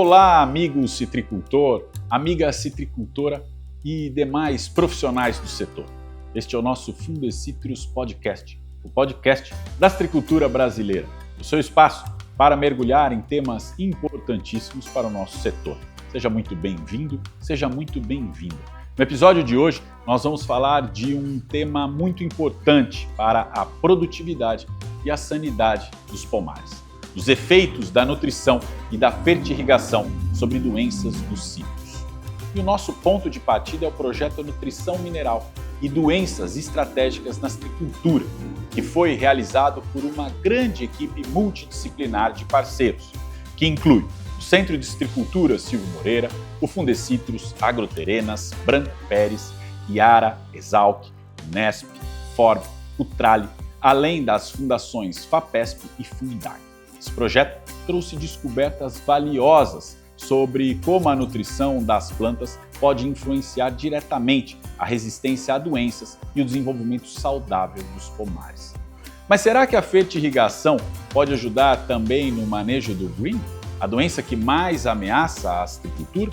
Olá, amigo citricultor, amiga citricultora e demais profissionais do setor. Este é o nosso Fundecitrus Podcast, o podcast da citricultura brasileira, o seu espaço para mergulhar em temas importantíssimos para o nosso setor. Seja muito bem-vindo, seja muito bem-vinda. No episódio de hoje, nós vamos falar de um tema muito importante para a produtividade e a sanidade dos pomares: os efeitos da nutrição e da fertirrigação sobre doenças dos citros. E o nosso ponto de partida é o projeto Nutrição Mineral e Doenças Estratégicas na Citricultura, que foi realizado por uma grande equipe multidisciplinar de parceiros, que inclui o Centro de Citricultura Silvio Moreira, o Fundecitrus, Agroterenas, Branco Peres, Iara, Exalc, Unesp, Forb, Utrale, além das fundações FAPESP e Fundag. Esse projeto trouxe descobertas valiosas sobre como a nutrição das plantas pode influenciar diretamente a resistência a doenças e o desenvolvimento saudável dos pomares. Mas será que a fertirrigação pode ajudar também no manejo do green, a doença que mais ameaça a citricultura?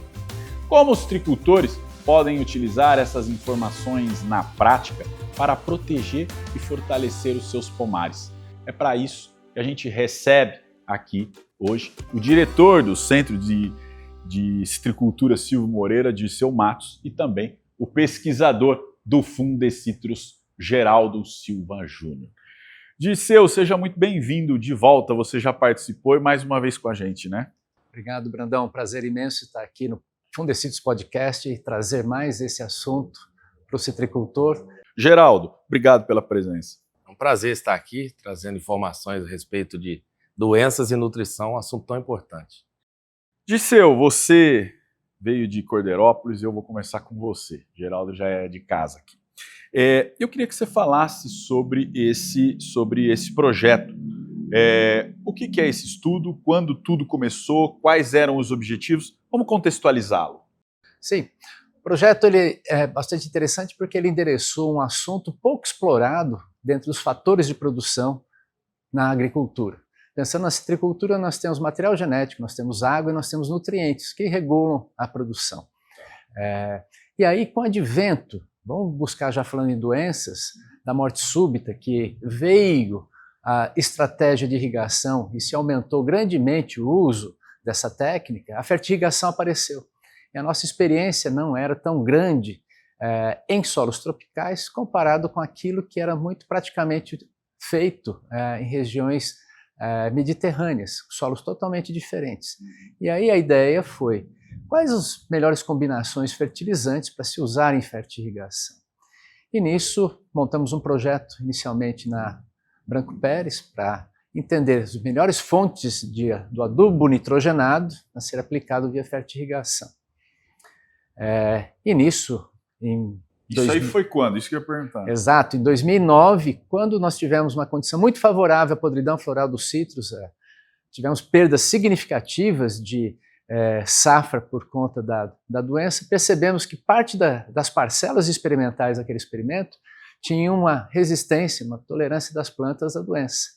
Como os citricultores podem utilizar essas informações na prática para proteger e fortalecer os seus pomares? É para isso que a gente recebe aqui hoje o diretor do Centro de Citricultura Silvio Moreira, Dirceu Matos, e também o pesquisador do Fundecitrus, Geraldo Silva Júnior. Dirceu, seja muito bem-vindo de volta, você já participou e mais uma vez com a gente, né? Obrigado, Brandão, prazer imenso estar aqui no Fundecitrus Podcast e trazer mais esse assunto para o citricultor. Geraldo, obrigado pela presença. É um prazer estar aqui, trazendo informações a respeito de doenças e nutrição, um assunto tão importante. Dirceu, você veio de Cordeirópolis e eu vou começar com você. Geraldo já é de casa aqui. Eu queria que você falasse sobre esse projeto. O que é esse estudo? Quando tudo começou? Quais eram os objetivos? Vamos contextualizá-lo. Sim, o projeto ele é bastante interessante porque ele endereçou um assunto pouco explorado dentro dos fatores de produção na agricultura. Pensando na citricultura, nós temos material genético, nós temos água e nós temos nutrientes que regulam a produção. E aí, com o advento, vamos buscar, já falando em doenças, da morte súbita, que veio a estratégia de irrigação e se aumentou grandemente o uso dessa técnica, a fertirrigação apareceu. E a nossa experiência não era tão grande em solos tropicais comparado com aquilo que era muito praticamente feito em regiões mediterrâneas, solos totalmente diferentes. E aí a ideia foi: quais as melhores combinações fertilizantes para se usar em fertirrigação? E nisso montamos um projeto inicialmente na Branco Peres para entender as melhores fontes do adubo nitrogenado a ser aplicado via fertirrigação. E nisso, Isso aí foi quando? Isso que eu ia perguntar. Exato, em 2009, quando nós tivemos uma condição muito favorável à podridão floral dos citros, tivemos perdas significativas de safra por conta da doença, percebemos que parte das parcelas experimentais daquele experimento tinham uma resistência, uma tolerância das plantas à doença.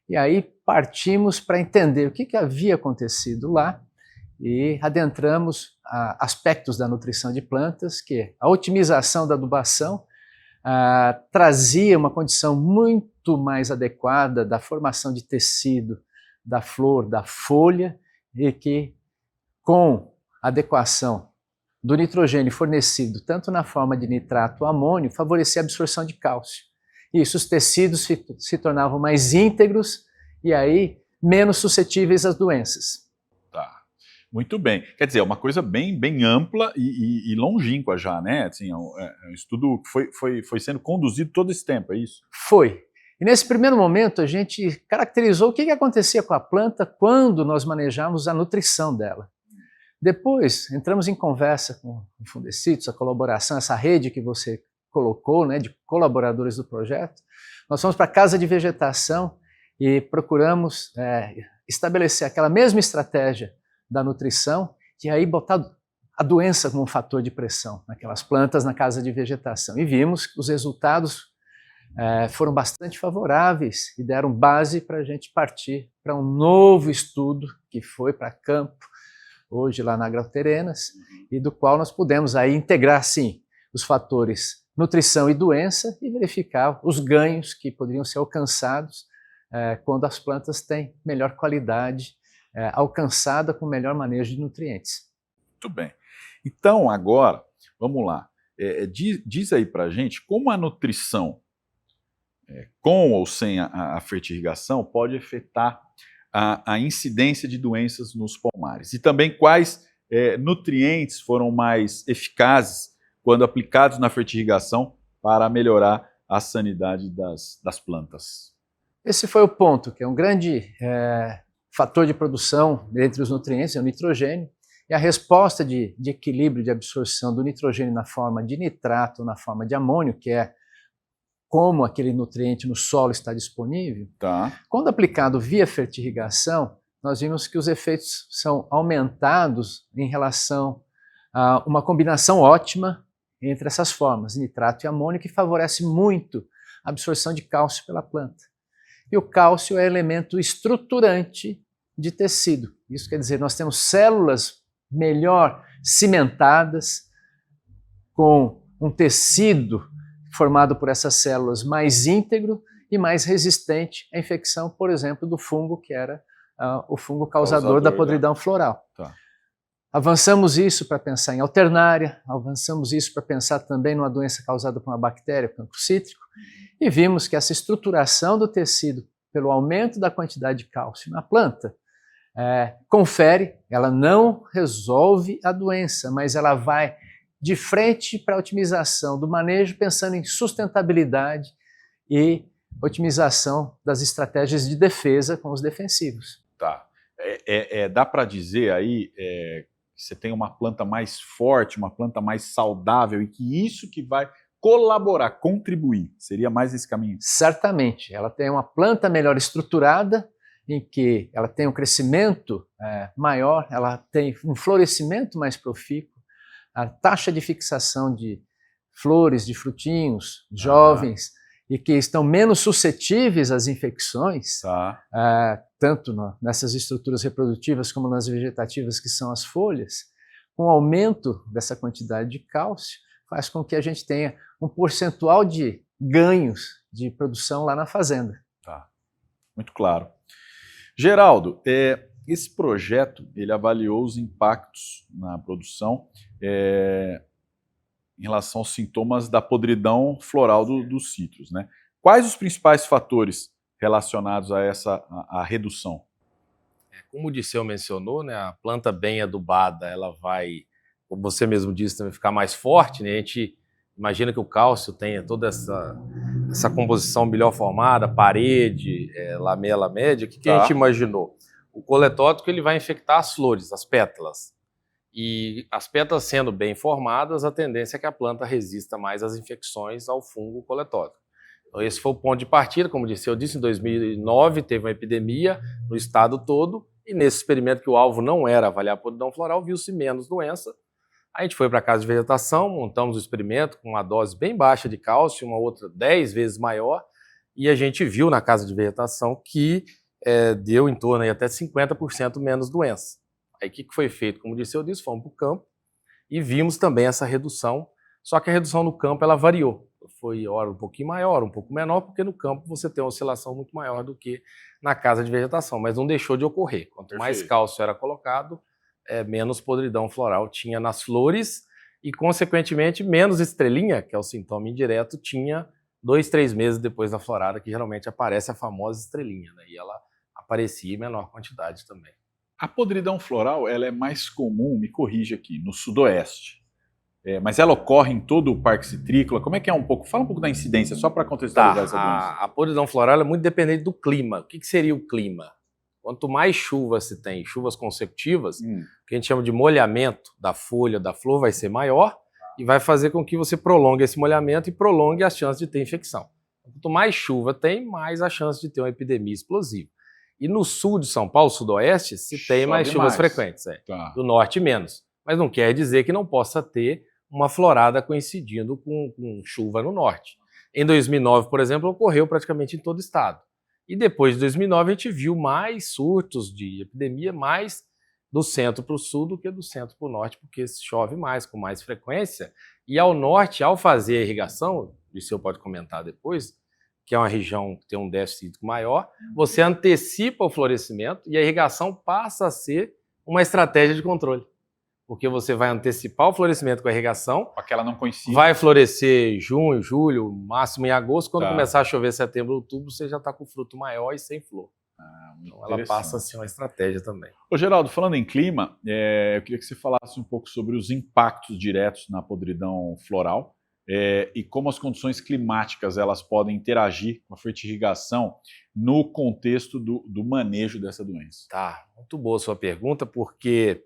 E aí partimos para entender o que havia acontecido lá e adentramos aspectos da nutrição de plantas, que a otimização da adubação trazia uma condição muito mais adequada da formação de tecido, da flor, da folha, e que com a adequação do nitrogênio fornecido tanto na forma de nitrato ou amônio, favorecia a absorção de cálcio. Isso, os tecidos se tornavam mais íntegros e aí menos suscetíveis às doenças. Muito bem. Quer dizer, é uma coisa bem ampla e longínqua já, né? Assim, é um estudo que foi sendo conduzido todo esse tempo, é isso? Foi. E nesse primeiro momento a gente caracterizou o que acontecia com a planta quando nós manejamos a nutrição dela. Depois entramos em conversa com o Fundecitrus, a colaboração, essa rede que você colocou, né, de colaboradores do projeto. Nós fomos para a casa de vegetação e procuramos estabelecer aquela mesma estratégia da nutrição, e aí botar a doença como um fator de pressão naquelas plantas na casa de vegetação. E vimos que os resultados foram bastante favoráveis e deram base para a gente partir para um novo estudo que foi para campo, hoje lá na Agroterenas, e do qual nós pudemos aí integrar, sim, os fatores nutrição e doença e verificar os ganhos que poderiam ser alcançados quando as plantas têm melhor qualidade, alcançada com melhor manejo de nutrientes. Muito bem. Então, agora, vamos lá. Diz aí pra gente como a nutrição, com ou sem a fertirrigação, pode afetar a incidência de doenças nos pomares. E também quais nutrientes foram mais eficazes quando aplicados na fertirrigação para melhorar a sanidade das plantas. Esse foi o ponto, que é um grande fator de produção entre os nutrientes, é o nitrogênio, e a resposta de equilíbrio de absorção do nitrogênio na forma de nitrato, na forma de amônio, que é como aquele nutriente no solo está disponível. Tá. Quando aplicado via fertirrigação, nós vimos que os efeitos são aumentados em relação a uma combinação ótima entre essas formas, nitrato e amônio, que favorece muito a absorção de cálcio pela planta. E o cálcio é elemento estruturante de tecido. Isso quer dizer, nós temos células melhor cimentadas, com um tecido formado por essas células mais íntegro e mais resistente à infecção, por exemplo, do fungo, que era o fungo causador da podridão floral. Tá. Avançamos isso para pensar em alternária, avançamos isso para pensar também numa doença causada por uma bactéria, cancro cítrico, e vimos que essa estruturação do tecido, pelo aumento da quantidade de cálcio na planta, confere, ela não resolve a doença, mas ela vai de frente para a otimização do manejo, pensando em sustentabilidade e otimização das estratégias de defesa com os defensivos. Tá. Dá para dizer aí que você tem uma planta mais forte, uma planta mais saudável, e que isso que vai colaborar, contribuir, seria mais esse caminho? Certamente, ela tem uma planta melhor estruturada, em que ela tem um crescimento maior, ela tem um florescimento mais profícuo, a taxa de fixação de flores, de frutinhos jovens, e que estão menos suscetíveis às infecções, tanto nessas estruturas reprodutivas como nas vegetativas, que são as folhas, com o aumento dessa quantidade de cálcio, faz com que a gente tenha um percentual de ganhos de produção lá na fazenda. Tá, muito claro. Geraldo, esse projeto ele avaliou os impactos na produção em relação aos sintomas da podridão floral dos citros, né? Quais os principais fatores relacionados a a redução? Como o Disseu mencionou, né, a planta bem adubada, ela vai, como você mesmo disse, também ficar mais forte, né? A gente imagina que o cálcio tenha toda essa composição melhor formada, parede, lamela média. O que a gente imaginou? O coletótico ele vai infectar as flores, as pétalas. E as pétalas sendo bem formadas, a tendência é que a planta resista mais às infecções ao fungo coletótico. Então esse foi o ponto de partida, como eu disse, em 2009 teve uma epidemia no estado todo, e nesse experimento que o alvo não era avaliar a podridão floral, viu-se menos doença. A gente foi para a casa de vegetação, montamos o experimento com uma dose bem baixa de cálcio, uma outra 10 vezes maior, e a gente viu na casa de vegetação que deu em torno aí até 50% menos doença. Aí o que foi feito? Como disse, fomos para o campo e vimos também essa redução, só que a redução no campo ela variou. Foi hora um pouquinho maior, um pouco menor, porque no campo você tem uma oscilação muito maior do que na casa de vegetação, mas não deixou de ocorrer. Quanto mais cálcio era colocado, menos podridão floral tinha nas flores e, consequentemente, menos estrelinha, que é o sintoma indireto, tinha 2, 3 meses depois da florada, que geralmente aparece a famosa estrelinha, né? E ela aparecia em menor quantidade também. A podridão floral ela é mais comum, me corrija aqui, no sudoeste. Mas ela ocorre em todo o Parque Citrícola. Como é que é um pouco? Fala um pouco da incidência, só para contextualizar essa doença. A podridão floral é muito dependente do clima. O que seria o clima? Quanto mais chuva se tem, chuvas consecutivas, que a gente chama de molhamento da folha, da flor, vai ser maior e vai fazer com que você prolongue esse molhamento e prolongue as chances de ter infecção. Quanto mais chuva tem, mais a chance de ter uma epidemia explosiva. E no sul de São Paulo, sudoeste, se tem mais chuvas frequentes. Do norte, menos. Mas não quer dizer que não possa ter uma florada coincidindo com chuva no norte. Em 2009, por exemplo, ocorreu praticamente em todo o estado. E depois de 2009 a gente viu mais surtos de epidemia, mais do centro para o sul do que do centro para o norte, porque chove mais, com mais frequência. E ao norte, ao fazer a irrigação, o senhor pode comentar depois, que é uma região que tem um déficit hídrico maior, você antecipa o florescimento e a irrigação passa a ser uma estratégia de controle. Porque você vai antecipar o florescimento com a irrigação, para que ela não coincida. vai florescer junho, julho, máximo em agosto. Quando começar a chover setembro, outubro, você já está com fruto maior e sem flor. Então ela passa a ser uma estratégia também. Ô Geraldo, falando em clima, eu queria que você falasse um pouco sobre os impactos diretos na podridão floral e como as condições climáticas elas podem interagir com a fertirrigação no contexto do manejo dessa doença. Tá, muito boa a sua pergunta, porque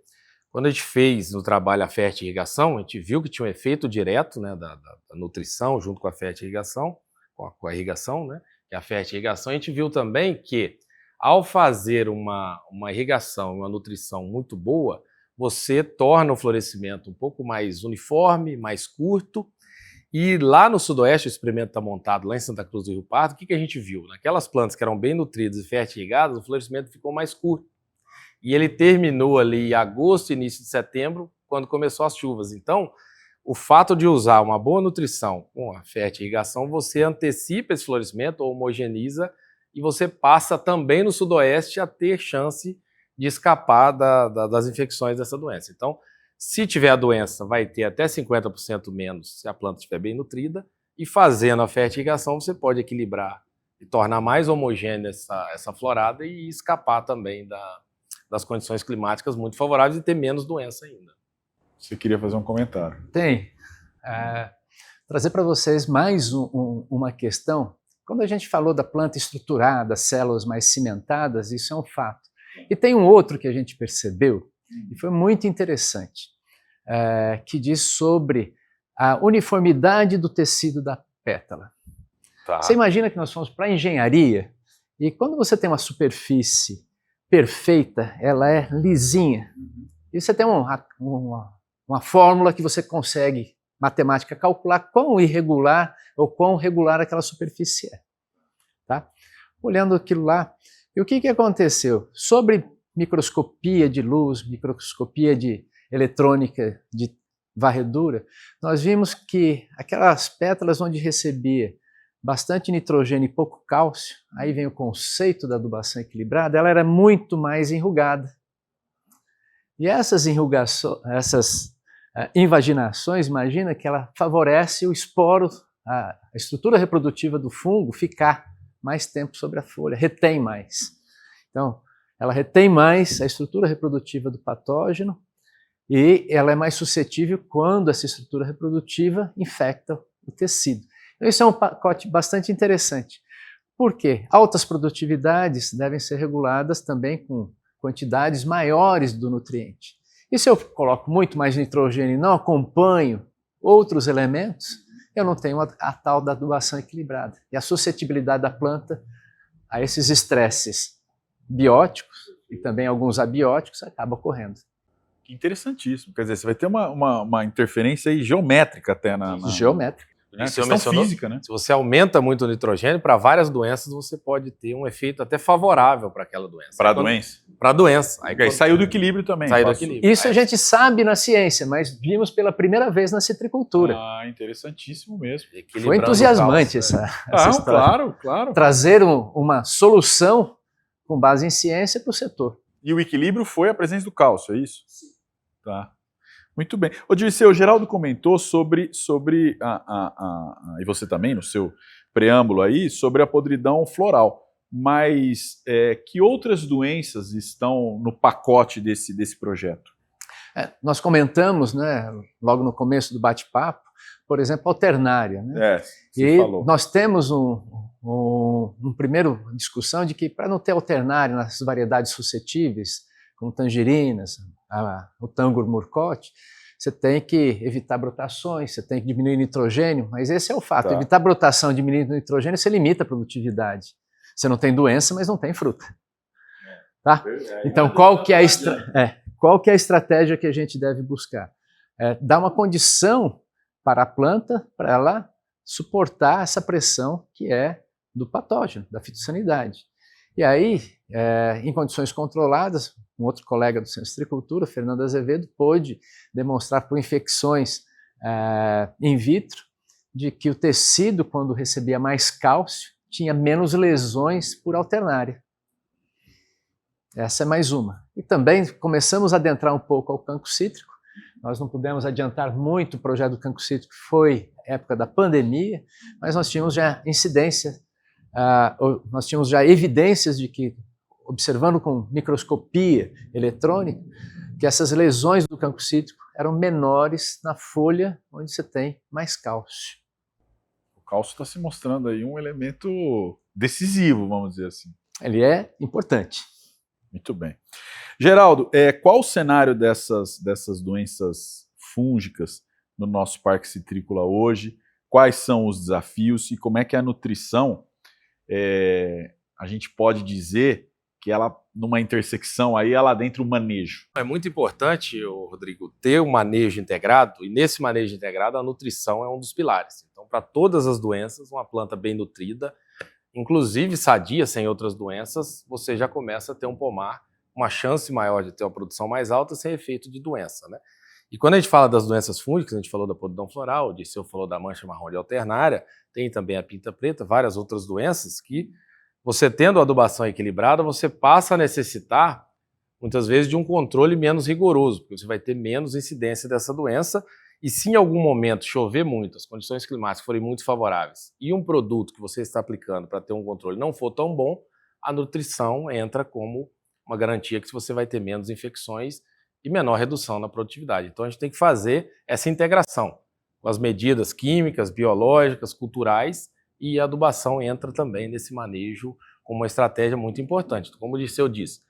quando a gente fez no trabalho a fertirrigação, a gente viu que tinha um efeito direto, né, da nutrição junto com a fertirrigação, com a irrigação, né, que é a fertirrigação. A gente viu também que ao fazer uma irrigação, uma nutrição muito boa, você torna o florescimento um pouco mais uniforme, mais curto. E lá no sudoeste, o experimento está montado lá em Santa Cruz do Rio Pardo, o que a gente viu? Naquelas plantas que eram bem nutridas e fertirrigadas, o florescimento ficou mais curto. E ele terminou ali em agosto, início de setembro, quando começou as chuvas. Então, o fato de usar uma boa nutrição com a fertirrigação, você antecipa esse florescimento, homogeneiza, e você passa também no sudoeste a ter chance de escapar das infecções dessa doença. Então, se tiver a doença, vai ter até 50% menos se a planta estiver bem nutrida, e fazendo a fertirrigação você pode equilibrar e tornar mais homogênea essa florada e escapar também das condições climáticas muito favoráveis e ter menos doença ainda. Você queria fazer um comentário? Tem. Trazer para vocês mais uma questão. Quando a gente falou da planta estruturada, células mais cimentadas, isso é um fato. E tem um outro que a gente percebeu, e foi muito interessante, que diz sobre a uniformidade do tecido da pétala. Tá. Você imagina que nós fomos para a engenharia, e quando você tem uma superfície perfeita, ela é lisinha. E você tem uma fórmula que você consegue, matemática, calcular quão irregular ou quão regular aquela superfície é. Tá? Olhando aquilo lá, e o que aconteceu? Sobre microscopia de luz, microscopia de eletrônica de varredura, nós vimos que aquelas pétalas onde recebia bastante nitrogênio e pouco cálcio, aí vem o conceito da adubação equilibrada, ela era muito mais enrugada. E essas invaginações, imagina que ela favorece o esporo, a estrutura reprodutiva do fungo ficar mais tempo sobre a folha, retém mais. Então, ela retém mais a estrutura reprodutiva do patógeno e ela é mais suscetível quando essa estrutura reprodutiva infecta o tecido. Então, isso é um pacote bastante interessante. Por quê? Altas produtividades devem ser reguladas também com quantidades maiores do nutriente. E se eu coloco muito mais nitrogênio e não acompanho outros elementos, eu não tenho a tal da adubação equilibrada. E a suscetibilidade da planta a esses estresses bióticos e também alguns abióticos acaba ocorrendo. Interessantíssimo. Quer dizer, você vai ter uma interferência aí geométrica até Geométrica. Questão física, né? Se você aumenta muito o nitrogênio, para várias doenças você pode ter um efeito até favorável para aquela doença. Para a doença? Para a doença. Aí saiu do equilíbrio também. Saiu do equilíbrio. Isso a gente sabe na ciência, mas vimos pela primeira vez na citricultura. Interessantíssimo mesmo. Foi entusiasmante essa história. Claro. Trazer uma solução com base em ciência para o setor. E o equilíbrio foi a presença do cálcio, é isso? Sim. Tá. Muito bem. Ô Dirceu, o Geraldo comentou sobre e você também, no seu preâmbulo aí, sobre a podridão floral. Mas que outras doenças estão no pacote desse projeto? Nós comentamos, né, logo no começo do bate-papo, por exemplo, a alternária. Né? Você falou. Nós temos um primeiro discussão de que para não ter alternária nas variedades suscetíveis, como tangerinas, o Tangur murcote, você tem que evitar brotações, você tem que diminuir nitrogênio, mas esse é o fato. Tá. Evitar brotação, diminuir nitrogênio, você limita a produtividade. Você não tem doença, mas não tem fruta. Tá? Então, qual que é a estratégia que a gente deve buscar? Dar uma condição para a planta, para ela suportar essa pressão que é do patógeno, da fitossanidade. E aí, em condições controladas, um outro colega do Centro de Citricultura, Fernando Azevedo, pôde demonstrar por infecções in vitro de que o tecido, quando recebia mais cálcio, tinha menos lesões por alternária. Essa é mais uma. E também começamos a adentrar um pouco ao cancro cítrico. Nós não pudemos adiantar muito o projeto do cancro cítrico, foi época da pandemia, mas nós tínhamos já nós tínhamos já evidências de que, observando com microscopia eletrônica, que essas lesões do cancro cítrico eram menores na folha onde você tem mais cálcio. O cálcio está se mostrando aí um elemento decisivo, vamos dizer assim. Ele é importante. Muito bem. Geraldo, qual o cenário dessas doenças fúngicas no nosso parque citrícola hoje? Quais são os desafios e como é que a nutrição, a gente pode dizer que ela, numa intersecção aí, ela adentra o manejo? É muito importante, Rodrigo, ter um manejo integrado, e nesse manejo integrado a nutrição é um dos pilares. Então, para todas as doenças, uma planta bem nutrida, inclusive sadia, sem outras doenças, você já começa a ter um pomar, uma chance maior de ter uma produção mais alta sem efeito de doença, né? E quando a gente fala das doenças fúngicas, a gente falou da podridão floral, o Dirceu falou da mancha marrom de alternária, tem também a pinta preta, várias outras doenças que você tendo a adubação equilibrada, você passa a necessitar, muitas vezes, de um controle menos rigoroso, porque você vai ter menos incidência dessa doença. E se em algum momento chover muito, as condições climáticas forem muito favoráveis e um produto que você está aplicando para ter um controle não for tão bom, a nutrição entra como uma garantia que você vai ter menos infecções e menor redução na produtividade. Então a gente tem que fazer essa integração com as medidas químicas, biológicas, culturais, e a adubação entra também nesse manejo como uma estratégia muito importante. Como o Dirceu disse,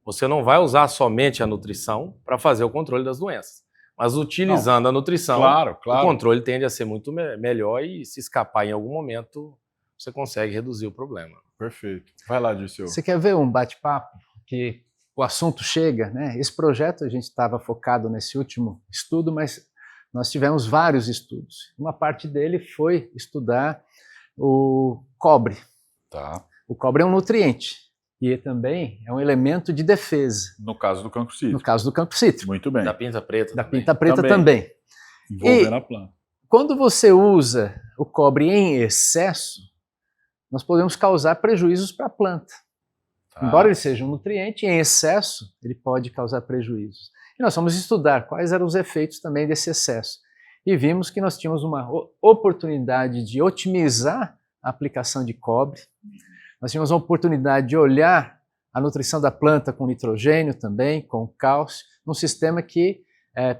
você não vai usar somente a nutrição para fazer o controle das doenças. Mas utilizando a nutrição, claro. O controle tende a ser muito melhor e se escapar em algum momento, você consegue reduzir o problema. Perfeito. Vai lá, Dirceu. Você quer ver um bate-papo que o assunto chega, né? Esse projeto a gente estava focado nesse último estudo, mas nós tivemos vários estudos. Uma parte dele foi estudar o cobre. Tá. O cobre é um nutriente. E também é um elemento de defesa. No caso do cancro cítrico. No caso do cancro cítrico. Muito bem. Da pinta preta. Da pinta preta também. Envolvendo a planta. Quando você usa o cobre em excesso, nós podemos causar prejuízos para a planta. Tá. Embora ele seja um nutriente, em excesso ele pode causar prejuízos. E nós vamos estudar quais eram os efeitos também desse excesso. E vimos que nós tínhamos uma oportunidade de otimizar a aplicação de cobre. Nós tínhamos uma oportunidade de olhar a nutrição da planta com nitrogênio também, com cálcio, num sistema que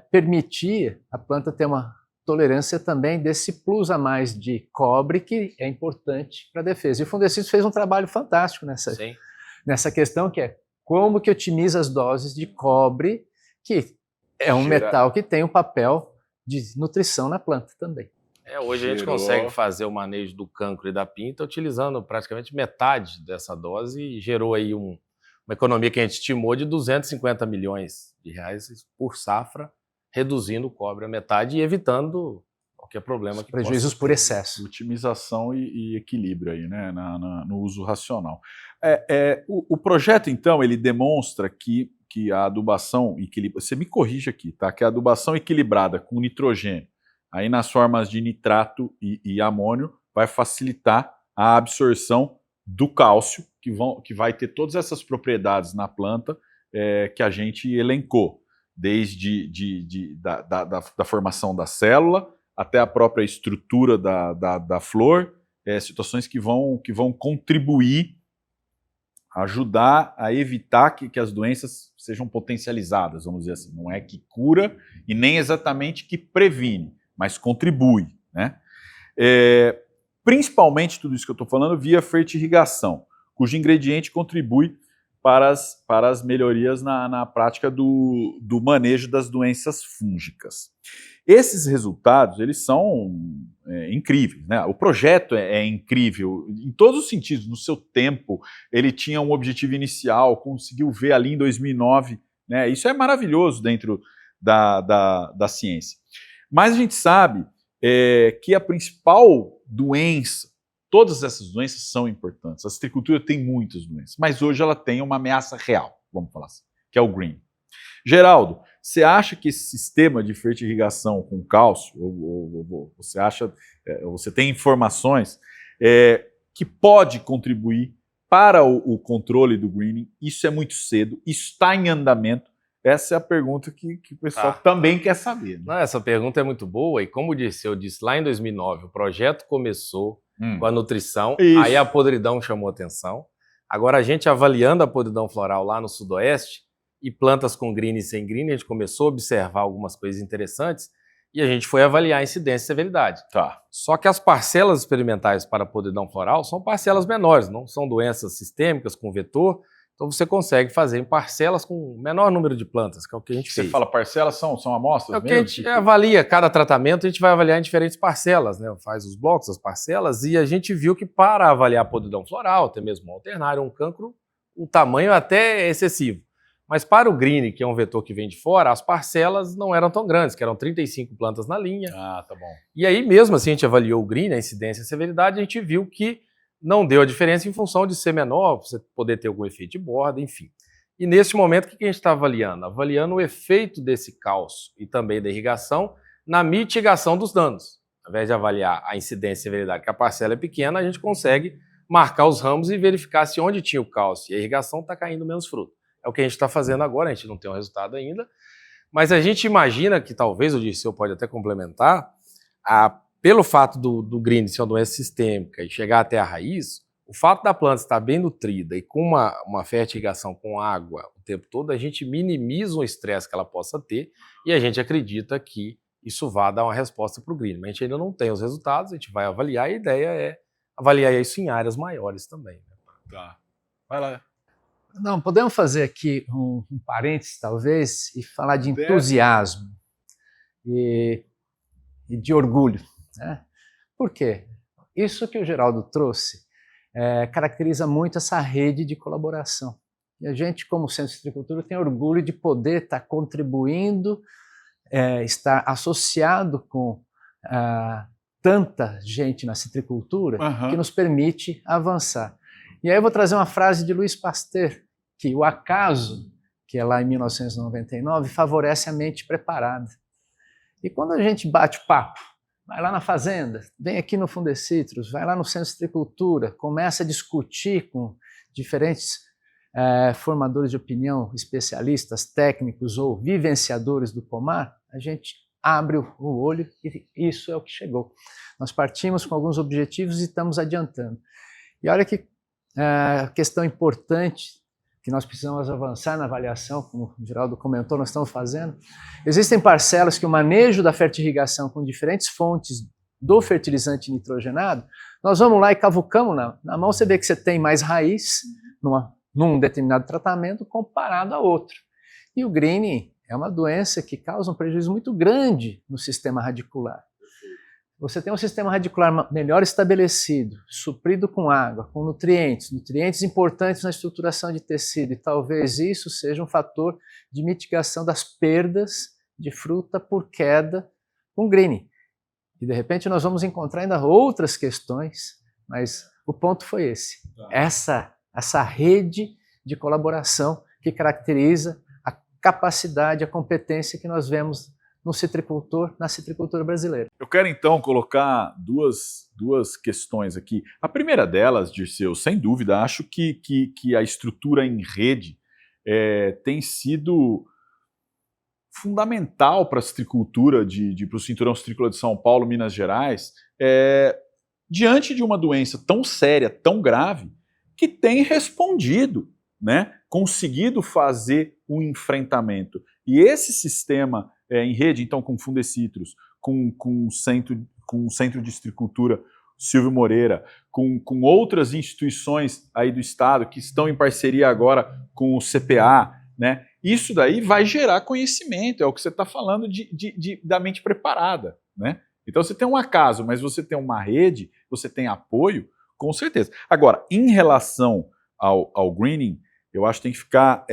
permitia a planta ter uma tolerância também desse plus a mais de cobre, que é importante para a defesa. E o Fundecitrus fez um trabalho fantástico nessa questão, que é como que otimiza as doses de cobre, que é um metal que tem um papel de nutrição na planta também. Hoje a gente consegue fazer o manejo do cancro e da pinta utilizando praticamente metade dessa dose e gerou aí uma economia que a gente estimou de 250 milhões de reais por safra, reduzindo o cobre a metade e evitando qualquer problema. Os prejuízos por excesso. Otimização e equilíbrio aí, né, no uso racional. O projeto, então, ele demonstra que a adubação equilibrada, você me corrige aqui, tá? Que a adubação equilibrada com nitrogênio, aí nas formas de nitrato e amônio, vai facilitar a absorção do cálcio, que vai ter todas essas propriedades na planta que a gente elencou, desde da formação da célula até a própria estrutura da flor, situações que vão contribuir, ajudar a evitar que as doenças sejam potencializadas, vamos dizer assim. Não é que cura e nem exatamente que previne, mas contribui, né? Principalmente tudo isso que eu estou falando via fertirrigação, cujo ingrediente contribui para as melhorias na prática do manejo das doenças fúngicas. Esses resultados, eles são incríveis, né? O projeto é incrível em todos os sentidos. No seu tempo, ele tinha um objetivo inicial, conseguiu ver ali em 2009, né? Isso é maravilhoso dentro da ciência. Mas a gente sabe que a principal doença Todas essas doenças são importantes. A citricultura tem muitas doenças, mas hoje ela tem uma ameaça real, vamos falar assim, que é o green. Geraldo, você acha que esse sistema de fertirrigação com cálcio, ou você acha, você tem informações que pode contribuir para o controle do greening? Isso é muito cedo, isso está em andamento. Essa é a pergunta que o pessoal também quer saber. Né? Não, essa pergunta é muito boa e como eu disse lá em 2009, o projeto começou com a nutrição, aí a podridão chamou atenção. Agora a gente avaliando a podridão floral lá no sudoeste e plantas com green e sem green, a gente começou a observar algumas coisas interessantes e a gente foi avaliar a incidência e severidade. Tá. Só que as parcelas experimentais para a podridão floral são parcelas menores, não são doenças sistêmicas com vetor, então você consegue fazer em parcelas com o menor número de plantas, que é o que a gente fez. Você fala parcelas, são amostras É o que mesmo? a gente avalia, cada tratamento a gente vai avaliar em diferentes parcelas, né? Faz os blocos, as parcelas, e a gente viu que para avaliar a podridão floral, até mesmo um alternário, um cancro, o tamanho até é excessivo. Mas para o green, que é um vetor que vem de fora, as parcelas não eram tão grandes, que eram 35 plantas na linha. Ah, tá bom. E aí, mesmo assim, a gente avaliou o green, a incidência e a severidade, a gente viu que não deu a diferença em função de ser menor, você poder ter algum efeito de borda, enfim. E nesse momento, o que a gente está avaliando? Avaliando o efeito desse cálcio e também da irrigação na mitigação dos danos. Ao invés de avaliar a incidência e severidade, que a parcela é pequena, a gente consegue marcar os ramos e verificar se onde tinha o cálcio e a irrigação está caindo menos fruto. É o que a gente está fazendo agora, a gente não tem um resultado ainda, mas a gente imagina que talvez, o Dirceu pode até complementar, pelo fato do green ser uma doença sistêmica e chegar até a raiz, o fato da planta estar bem nutrida e com uma fertirrigação com água o tempo todo, a gente minimiza o estresse que ela possa ter e a gente acredita que isso vai dar uma resposta para o green. Mas a gente ainda não tem os resultados, a gente vai avaliar, a ideia é avaliar isso em áreas maiores também. Tá. Vai lá. Não, podemos fazer aqui um parênteses, talvez, e falar de entusiasmo e de orgulho. Né? Por quê? Isso que o Geraldo trouxe caracteriza muito essa rede de colaboração. E a gente, como Centro de Citricultura, tem orgulho de poder estar contribuindo, estar associado com tanta gente na citricultura que nos permite avançar. E aí eu vou trazer uma frase de Louis Pasteur, que o acaso, que é lá em 1999, favorece a mente preparada. E quando a gente bate o papo, vai lá na fazenda, vem aqui no Fundecitrus, vai lá no Centro de Citricultura, começa a discutir com diferentes formadores de opinião, especialistas, técnicos ou vivenciadores do pomar, a gente abre o olho e isso é o que chegou. Nós partimos com alguns objetivos e estamos adiantando. E olha que questão importante que nós precisamos avançar na avaliação, como o Geraldo comentou, nós estamos fazendo. Existem parcelas que o manejo da fertirrigação com diferentes fontes do fertilizante nitrogenado, nós vamos lá e cavucamos na mão, você vê que você tem mais raiz num determinado tratamento comparado a outro. E o greening é uma doença que causa um prejuízo muito grande no sistema radicular. Você tem um sistema radicular melhor estabelecido, suprido com água, com nutrientes importantes na estruturação de tecido, e talvez isso seja um fator de mitigação das perdas de fruta por queda com greening. E de repente nós vamos encontrar ainda outras questões, mas o ponto foi esse. Essa rede de colaboração que caracteriza a capacidade, a competência que nós vemos no citricultor, na citricultura brasileira. Eu quero então colocar duas questões aqui. A primeira delas, Dirceu, sem dúvida, acho que a estrutura em rede tem sido fundamental para a citricultura, para o cinturão citrícola de São Paulo, Minas Gerais, diante de uma doença tão séria, tão grave, que tem respondido, né? Conseguido fazer o enfrentamento. E esse sistema em rede, então, com Fundecitrus, com o Centro de Citricultura Silvio Moreira, com outras instituições aí do Estado que estão em parceria agora com o CPA, né? Isso daí vai gerar conhecimento, é o que você está falando da mente preparada, né? Então você tem um acaso, mas você tem uma rede, você tem apoio, com certeza. Agora, em relação ao greening, eu acho que tem que ficar...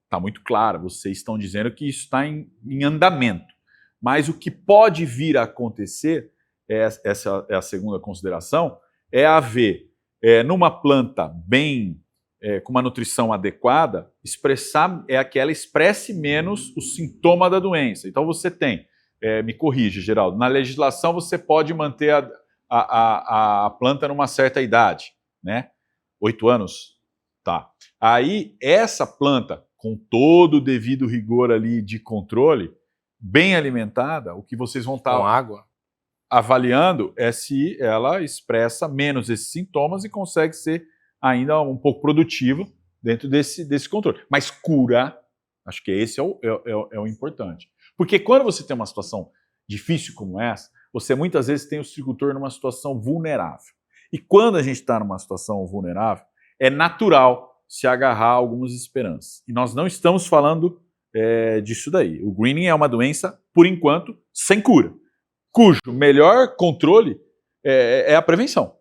Está muito claro, vocês estão dizendo que isso está em andamento. Mas o que pode vir a acontecer, essa é a segunda consideração, é haver, numa planta bem, com uma nutrição adequada, que ela expresse menos o sintoma da doença. Então você tem, me corrija, Geraldo, na legislação você pode manter a planta numa certa idade, né? 8 anos? Tá. Aí, essa planta, com todo o devido rigor ali de controle, bem alimentada, o que vocês vão estar Com água. avaliando é se ela expressa menos esses sintomas e consegue ser ainda um pouco produtiva dentro desse controle. Mas cura, acho que esse é o importante. Porque quando você tem uma situação difícil como essa, você muitas vezes tem o citricultor numa situação vulnerável. E quando a gente está numa situação vulnerável, é natural se agarrar a algumas esperanças. E nós não estamos falando disso daí. O greening é uma doença, por enquanto, sem cura, cujo melhor controle é a prevenção,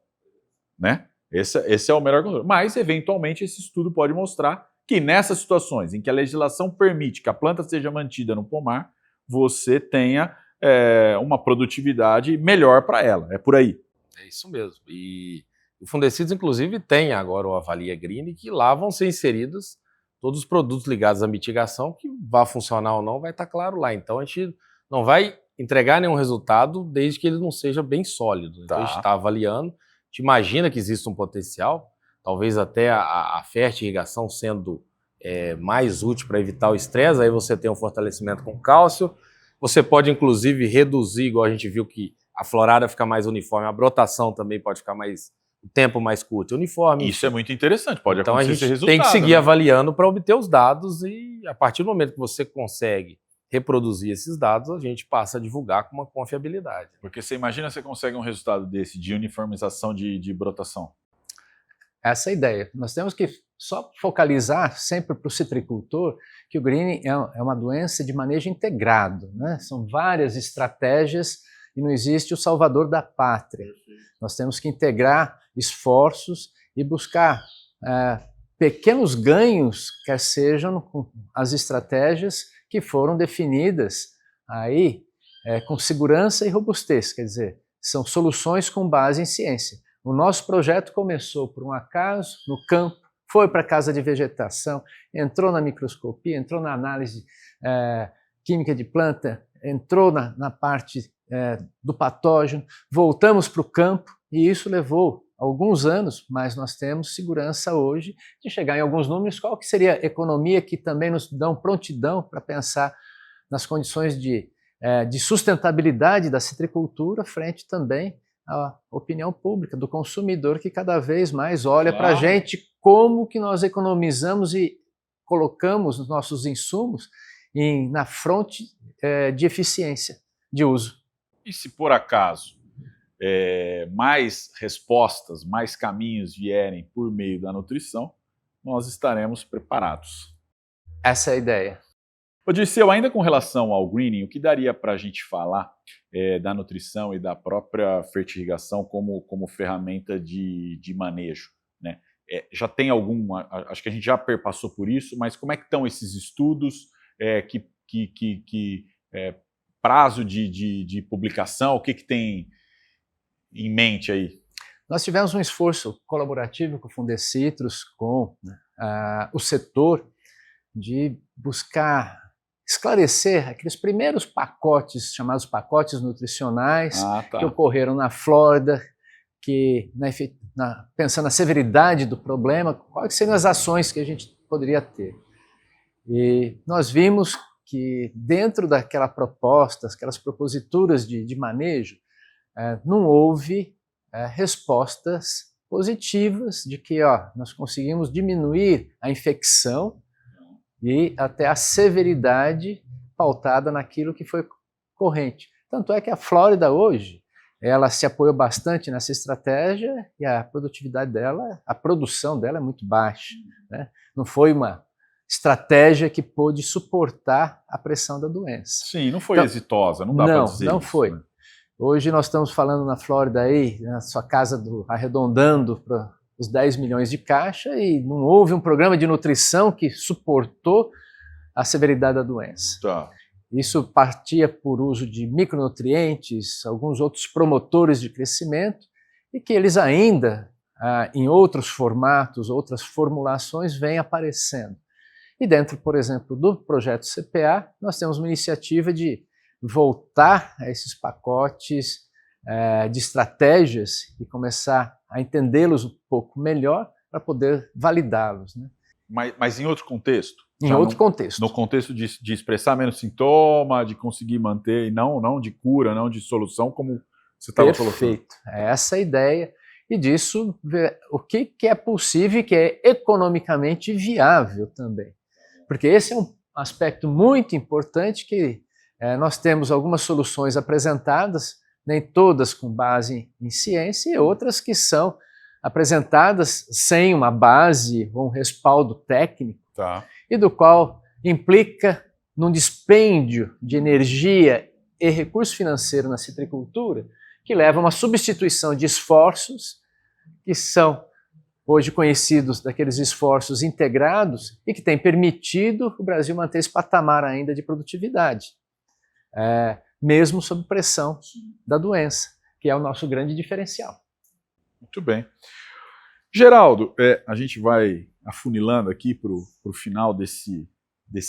né? Esse é o melhor controle. Mas, eventualmente, esse estudo pode mostrar que nessas situações em que a legislação permite que a planta seja mantida no pomar, você tenha uma produtividade melhor para ela. É por aí. É isso mesmo. E o Fundecidos, inclusive, tem agora o Avalia Green, que lá vão ser inseridos todos os produtos ligados à mitigação, que vá funcionar ou não, vai estar claro lá. Então, a gente não vai entregar nenhum resultado desde que ele não seja bem sólido. Então, a gente está avaliando, a gente imagina que existe um potencial, talvez até a fertirrigação sendo mais útil para evitar o estresse, aí você tem um fortalecimento com cálcio, você pode, inclusive, reduzir, igual a gente viu que a florada fica mais uniforme, a brotação também pode ficar o tempo mais curto e uniforme. Isso é muito interessante, pode então acontecer esse resultado. Então A gente tem que seguir avaliando para obter os dados e a partir do momento que você consegue reproduzir esses dados, a gente passa a divulgar com uma confiabilidade. Porque você imagina você consegue um resultado desse de uniformização de brotação? Essa é a ideia. Nós temos que só focalizar sempre para o citricultor que o greening é uma doença de manejo integrado, né? São várias estratégias e não existe o salvador da pátria. Nós temos que integrar esforços e buscar pequenos ganhos, quer sejam com as estratégias que foram definidas aí com segurança e robustez, quer dizer, são soluções com base em ciência. O nosso projeto começou por um acaso, no campo, foi para a casa de vegetação, entrou na microscopia, entrou na análise química de planta, entrou na parte do patógeno, voltamos para o campo e isso levou alguns anos, mas nós temos segurança hoje de chegar em alguns números. Qual que seria a economia que também nos dão prontidão para pensar nas condições de sustentabilidade da citricultura frente também à opinião pública, do consumidor que cada vez mais olha para a gente como que nós economizamos e colocamos os nossos insumos na fronte de eficiência de uso. E se por acaso mais respostas, mais caminhos vierem por meio da nutrição, nós estaremos preparados. Essa é a ideia. Ô Dirceu, ainda com relação ao greening, o que daria para a gente falar da nutrição e da própria fertirrigação como ferramenta de manejo, né? Já tem acho que a gente já perpassou por isso, mas como é que estão esses estudos, prazo de publicação, o que tem em mente aí? Nós tivemos um esforço colaborativo com o Fundecitrus, com o setor, de buscar esclarecer aqueles primeiros pacotes, chamados pacotes nutricionais, que ocorreram na Flórida, que, pensando na severidade do problema, quais seriam as ações que a gente poderia ter. E nós vimos que dentro daquela proposta, aquelas proposituras de manejo, não houve respostas positivas de que nós conseguimos diminuir a infecção e até a severidade pautada naquilo que foi corrente. Tanto é que a Flórida hoje, ela se apoiou bastante nessa estratégia e a produtividade dela, a produção dela é muito baixa, né? Não foi uma estratégia que pôde suportar a pressão da doença. Sim, não foi exitosa, não dá para dizer Não isso, foi. Né? Hoje nós estamos falando na Flórida aí, na sua casa arredondando para os 10 milhões de caixa e não houve um programa de nutrição que suportou a severidade da doença. Tá. Isso partia por uso de micronutrientes, alguns outros promotores de crescimento, e que eles ainda, em outros formatos, outras formulações, vêm aparecendo. E dentro, por exemplo, do projeto CPA, nós temos uma iniciativa de voltar a esses pacotes de estratégias e começar a entendê-los um pouco melhor para poder validá-los, né? Mas em outro contexto? Em outro contexto. No contexto de expressar menos sintoma, de conseguir manter, e não de cura, não de solução, como você estava colocando. Perfeito. É essa a ideia. E disso, ver o que é possível e que é economicamente viável também. Porque esse é um aspecto muito importante que nós temos algumas soluções apresentadas, nem todas com base em ciência, e outras que são apresentadas sem uma base ou um respaldo técnico, e do qual implica num dispêndio de energia e recurso financeiro na citricultura, que leva a uma substituição de esforços que são hoje conhecidos daqueles esforços integrados e que tem permitido o Brasil manter esse patamar ainda de produtividade, mesmo sob pressão da doença, que é o nosso grande diferencial. Muito bem. Geraldo, a gente vai afunilando aqui para o final desse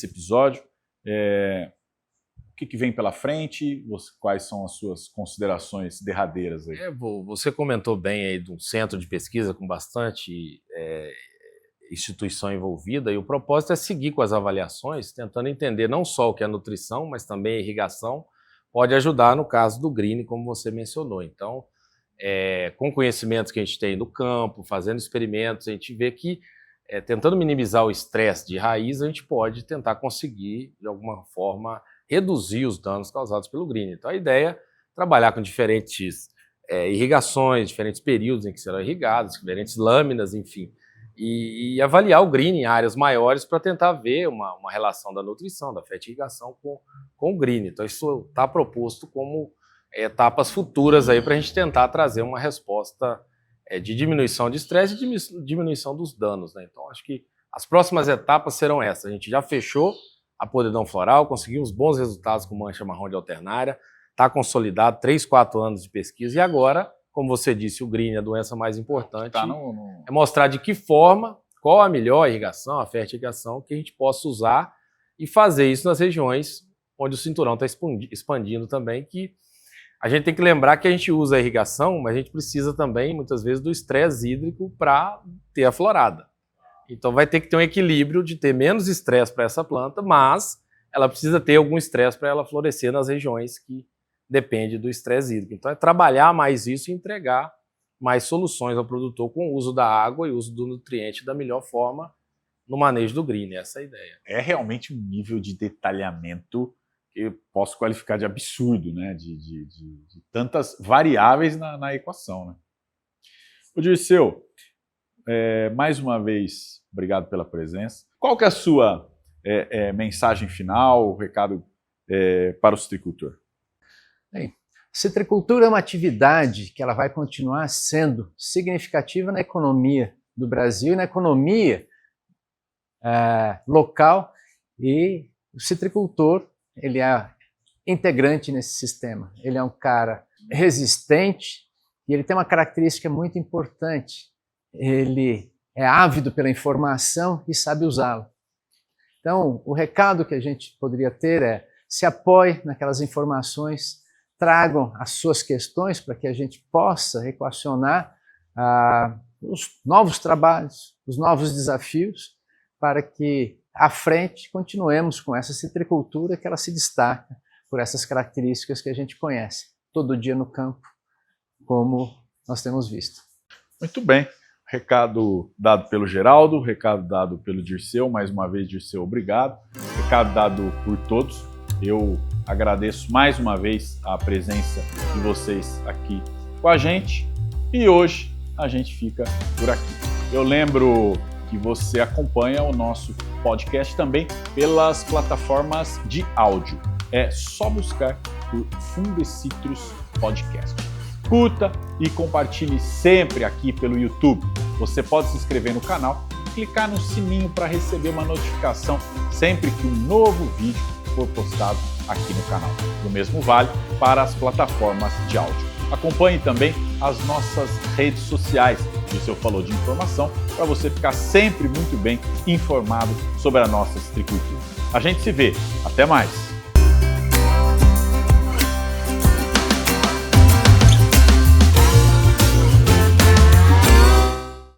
episódio. O que vem pela frente? Quais são as suas considerações derradeiras aí? Você comentou bem aí de um centro de pesquisa com bastante instituição envolvida, e o propósito é seguir com as avaliações, tentando entender não só o que é nutrição, mas também a irrigação pode ajudar no caso do green, como você mencionou. Então, com conhecimentos que a gente tem no campo, fazendo experimentos, a gente vê que, tentando minimizar o estresse de raiz, a gente pode tentar conseguir, de alguma forma, reduzir os danos causados pelo green. Então, a ideia é trabalhar com diferentes irrigações, diferentes períodos em que serão irrigadas, diferentes lâminas, enfim, e avaliar o green em áreas maiores para tentar ver uma relação da nutrição, da fertirrigação com o green. Então, isso está proposto como etapas futuras aí para a gente tentar trazer uma resposta de diminuição de estresse e diminuição dos danos, né? Então, acho que as próximas etapas serão essas. A gente já fechou a podridão floral, conseguimos bons resultados com mancha marrom de alternária, está consolidado 3, 4 anos de pesquisa, e agora, como você disse, o green, a doença mais importante, é mostrar de que forma, qual a melhor irrigação, a fertirrigação que a gente possa usar e fazer isso nas regiões onde o cinturão está expandindo também, que a gente tem que lembrar que a gente usa a irrigação, mas a gente precisa também, muitas vezes, do estresse hídrico para ter a florada. Então vai ter que ter um equilíbrio de ter menos estresse para essa planta, mas ela precisa ter algum estresse para ela florescer nas regiões que dependem do estresse hídrico. Então é trabalhar mais isso e entregar mais soluções ao produtor com o uso da água e o uso do nutriente da melhor forma no manejo do green, essa é a ideia. É realmente um nível de detalhamento que eu posso qualificar de absurdo, né? De tantas variáveis na equação, né? Ô Dirceu, mais uma vez, obrigado pela presença. Qual que é a sua mensagem final, recado para o citricultor? Bem, citricultura é uma atividade que ela vai continuar sendo significativa na economia do Brasil e na economia local, e o citricultor ele é integrante nesse sistema. Ele é um cara resistente e ele tem uma característica muito importante. Ele é ávido pela informação e sabe usá-la. Então, o recado que a gente poderia ter é: se apoie naquelas informações, tragam as suas questões para que a gente possa equacionar os novos trabalhos, os novos desafios, para que à frente continuemos com essa citricultura que ela se destaca por essas características que a gente conhece todo dia no campo, como nós temos visto. Muito bem. Recado dado pelo Geraldo, recado dado pelo Dirceu. Mais uma vez, Dirceu, obrigado. Recado dado por todos. Eu agradeço mais uma vez a presença de vocês aqui com a gente. E hoje a gente fica por aqui. Eu lembro que você acompanha o nosso podcast também pelas plataformas de áudio. É só buscar por Fundecitrus Podcast. Curta e compartilhe sempre aqui pelo YouTube. Você pode se inscrever no canal e clicar no sininho para receber uma notificação sempre que um novo vídeo for postado aqui no canal. O mesmo vale para as plataformas de áudio. Acompanhe também as nossas redes sociais. Isso eu falou de informação para você ficar sempre muito bem informado sobre a nossa citricultura. A gente se vê. Até mais!